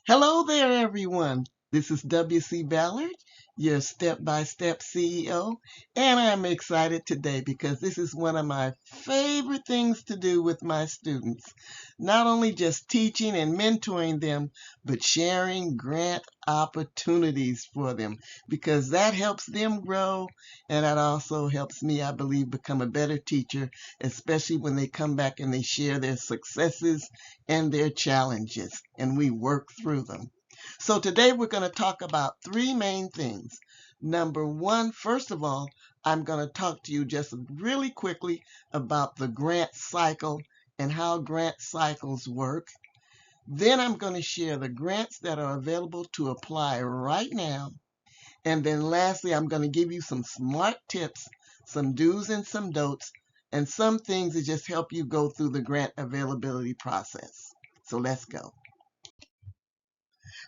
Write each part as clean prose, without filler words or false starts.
Hello there, everyone. This is W.C. Ballard, your step-by-step CEO, and I'm excited today because this is one of my favorite things to do with my students. Not only just teaching and mentoring them, but sharing grant opportunities for them because that helps them grow and that also helps me, I believe, become a better teacher, especially when they come back and they share their successes and their challenges, and we work through them. So today we're going to talk about three main things. Number one, first of all, I'm going to talk to you just really quickly about the grant cycle and how grant cycles work. Then I'm going to share the grants that are available to apply right now. And then lastly, I'm going to give you some smart tips, some do's and some don'ts, and some things that just help you go through the grant availability process. So let's go.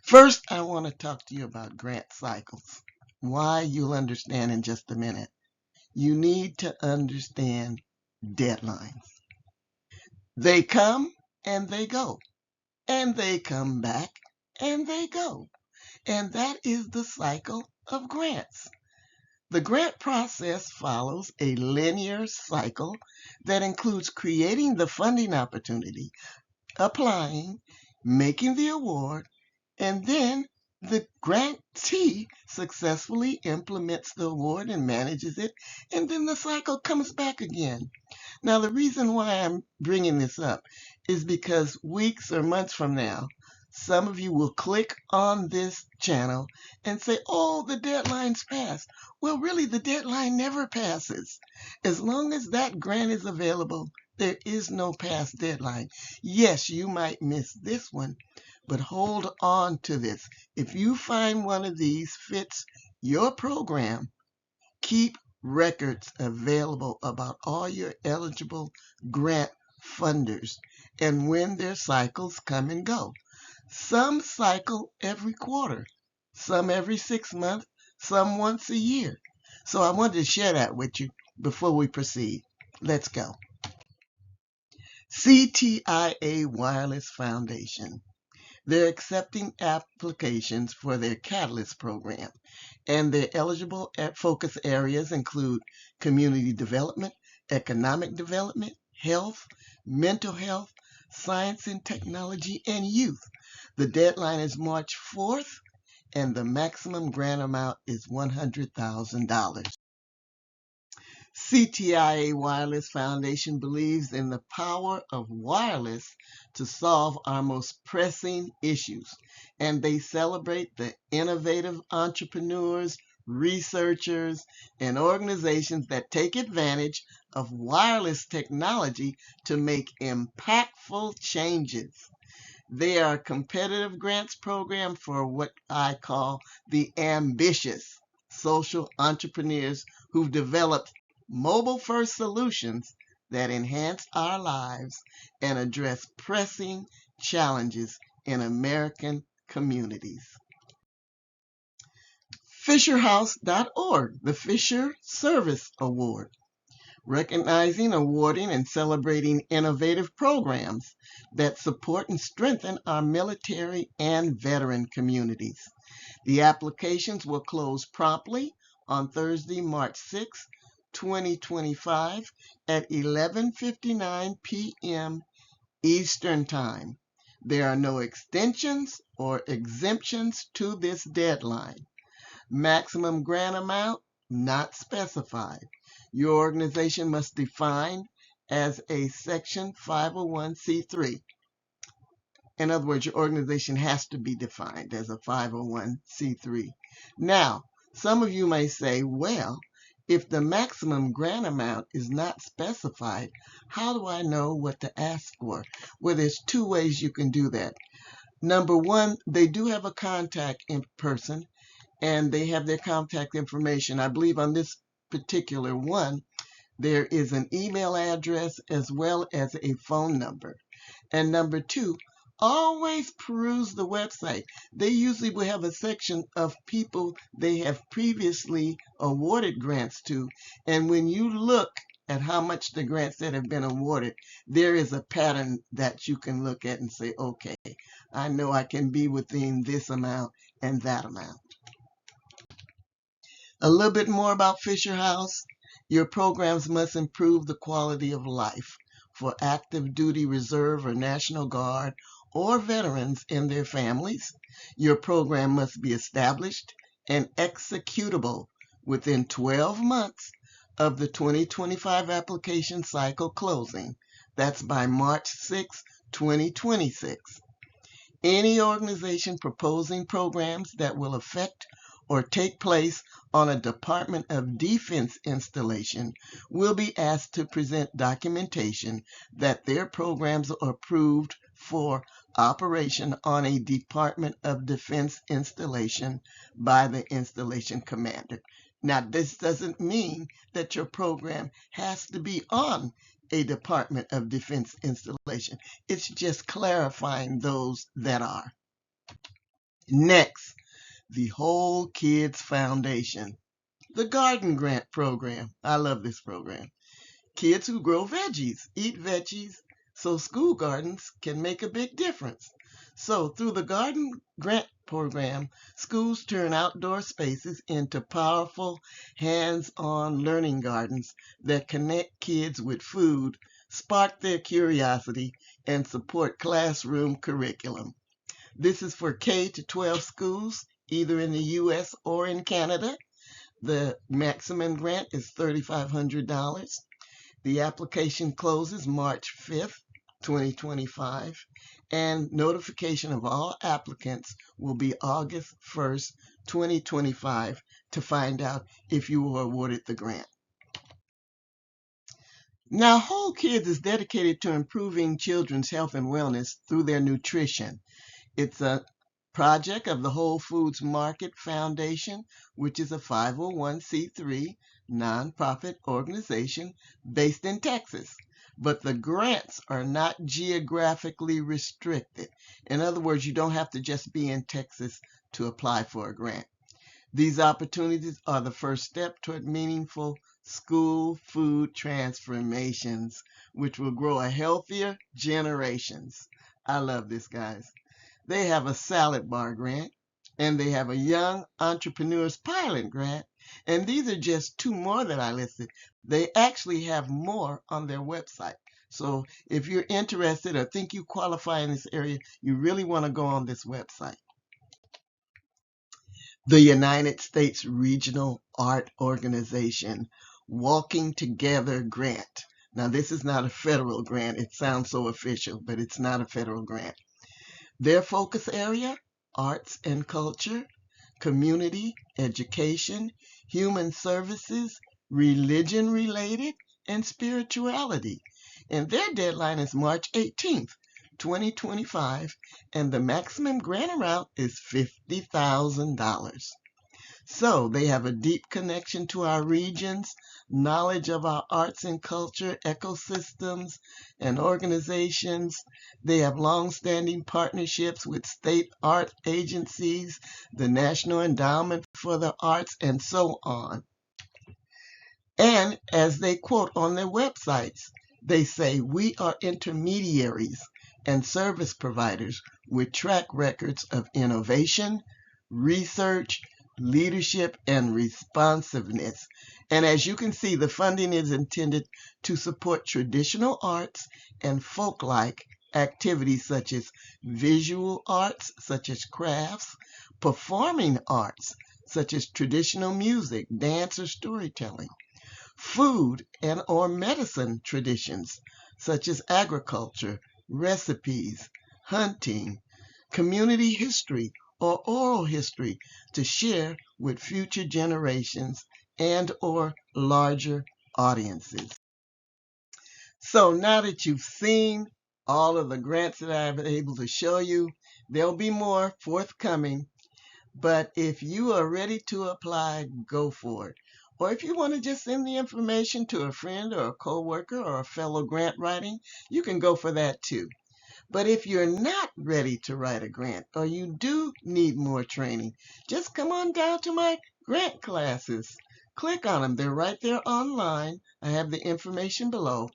First, I want to talk to you about grant cycles. Why, you'll understand in just a minute. You need to understand deadlines. They come and they go, and they come back and they go. And that is the cycle of grants. The grant process follows a linear cycle that includes creating the funding opportunity, applying, making the award, and then the grantee successfully implements the award and manages it, and then the cycle comes back again. Now, the reason why I'm bringing this up is because weeks or months from now, some of you will click on this channel and say, oh, the deadline's passed. Well, really, the deadline never passes. As long as that grant is available, there is no past deadline. Yes, you might miss this one, but hold on to this. If you find one of these fits your program, keep records available about all your eligible grant funders and when their cycles come and go. Some cycle every quarter, some every 6 months, some once a year. So I wanted to share that with you before we proceed. Let's go. CTIA Wireless Foundation. They're accepting applications for their Catalyst program, and their eligible focus areas include community development, economic development, health, mental health, science and technology, and youth. The deadline is March 4th, and the maximum grant amount is $100,000. CTIA Wireless Foundation believes in the power of wireless to solve our most pressing issues, and they celebrate the innovative entrepreneurs, researchers, and organizations that take advantage of wireless technology to make impactful changes. They are a competitive grants program for what I call the ambitious social entrepreneurs who've developed mobile-first solutions that enhance our lives and address pressing challenges in American communities. FisherHouse.org, the Fisher Service Award, recognizing, awarding, and celebrating innovative programs that support and strengthen our military and veteran communities. The applications will close promptly on Thursday, March 6, 2025 at 11:59 p.m. Eastern Time. There are no extensions or exemptions to this deadline. Maximum grant amount not specified. Your organization must define as a Section 501c3. In other words, your organization has to be defined as a 501c3. Now, some of you may say, well, if the maximum grant amount is not specified, how do I know what to ask for? Well, there's two ways you can do that. Number one, they do have a contact person, and they have their contact information. I believe on this particular one, there is an email address as well as a phone number. And number two, always peruse the website. They usually will have a section of people they have previously awarded grants to. And when you look at how much the grants that have been awarded, there is a pattern that you can look at and say, okay, I know I can be within this amount and that amount. A little bit more about Fisher House. Your programs must improve the quality of life for active duty reserve or National Guard or veterans and their families. Your program must be established and executable within 12 months of the 2025 application cycle closing. That's by March 6, 2026. Any organization proposing programs that will affect or take place on a Department of Defense installation will be asked to present documentation that their programs are approved for operation on a Department of Defense installation by the installation commander. Now, this doesn't mean that your program has to be on a Department of Defense installation. It's just clarifying those that are. Next, the Whole Kids Foundation. The Garden Grant Program. I love this program. Kids who grow veggies, eat veggies, so school gardens can make a big difference. So through the Garden Grant Program, schools turn outdoor spaces into powerful, hands-on learning gardens that connect kids with food, spark their curiosity, and support classroom curriculum. This is for K to 12 schools, either in the U.S. or in Canada. The maximum grant is $3,500. The application closes March 5th, 2025, and notification of all applicants will be August 1st, 2025 to find out if you were awarded the grant. Now, Whole Kids is dedicated to improving children's health and wellness through their nutrition. It's a project of the Whole Foods Market Foundation, which is a 501c3 nonprofit organization based in Texas. But the grants are not geographically restricted. In other words, you don't have to just be in Texas to apply for a grant. These opportunities are the first step toward meaningful school food transformations, which will grow a healthier generations. I love this, guys. They have a salad bar grant, and they have a young entrepreneurs pilot grant, and these are just two more that I listed. They actually have more on their website. So if you're interested or think you qualify in this area, you really want to go on this website. The United States Regional Art Organization Walking Together Grant. Now, this is not a federal grant. It sounds so official, but it's not a federal grant. Their focus area, arts and culture, community, education, human services, religion-related, and spirituality. And their deadline is March 18th, 2025, and the maximum grant amount is $50,000. So they have a deep connection to our regions, knowledge of our arts and culture, ecosystems, and organizations. They have long-standing partnerships with state art agencies, the National Endowment for the Arts, and so on. And as they quote on their websites, they say, we are intermediaries and service providers with track records of innovation, research, leadership, and responsiveness. And as you can see, the funding is intended to support traditional arts and folk-like activities such as visual arts, such as crafts, performing arts, such as traditional music, dance, or storytelling, food and or medicine traditions, such as agriculture, recipes, hunting, community history, or oral history to share with future generations and or larger audiences. So now that you've seen all of the grants that I've been able to show you, there'll be more forthcoming. But if you are ready to apply, go for it. Or if you want to just send the information to a friend or a coworker or a fellow grant writing, you can go for that too. But if you're not ready to write a grant or you do need more training, just come on down to my grant classes. Click on them. They're right there online. I have the information below.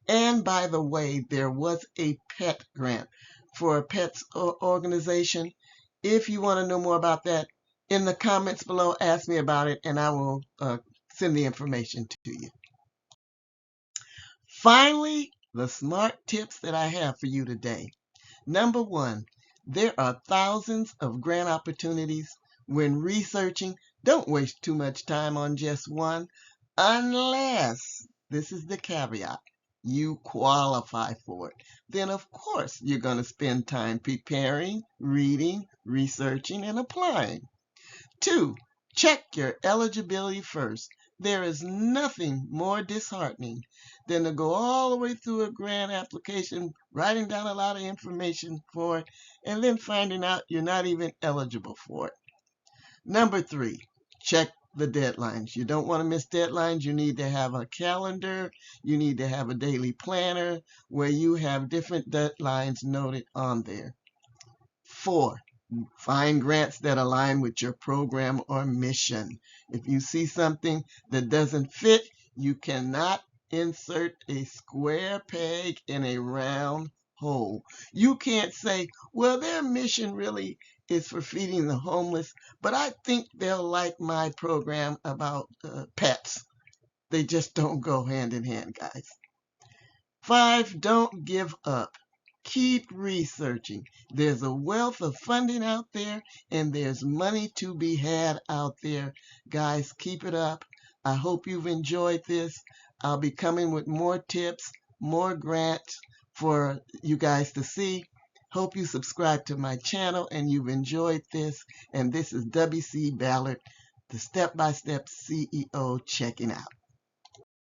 And by the way, there was a pet grant for a pets organization. If you want to know more about that, in the comments below, ask me about it, and I will send the information to you. Finally, the smart tips that I have for you today. Number one, there are thousands of grant opportunities. When researching, don't waste too much time on just one, unless, this is the caveat, you qualify for it. Then, of course, you're going to spend time preparing, reading, researching, and applying. 2, check your eligibility first. There is nothing more disheartening than to go all the way through a grant application, writing down a lot of information for it, and then finding out you're not even eligible for it. Number 3, check the deadlines. You don't want to miss deadlines. You need to have a calendar. You need to have a daily planner where you have different deadlines noted on there. 4, find grants that align with your program or mission. If you see something that doesn't fit, you cannot insert a square peg in a round hole. You can't say, well, their mission really is for feeding the homeless, but I think they'll like my program about pets. They just don't go hand in hand, guys. 5, don't give up. Keep researching. There's a wealth of funding out there, and there's money to be had out there. Guys, keep it up. I hope you've enjoyed this. I'll be coming with more tips, more grants for you guys to see. Hope you subscribe to my channel and you've enjoyed this. And this is W.C. Ballard, the Step-by-Step CEO, checking out.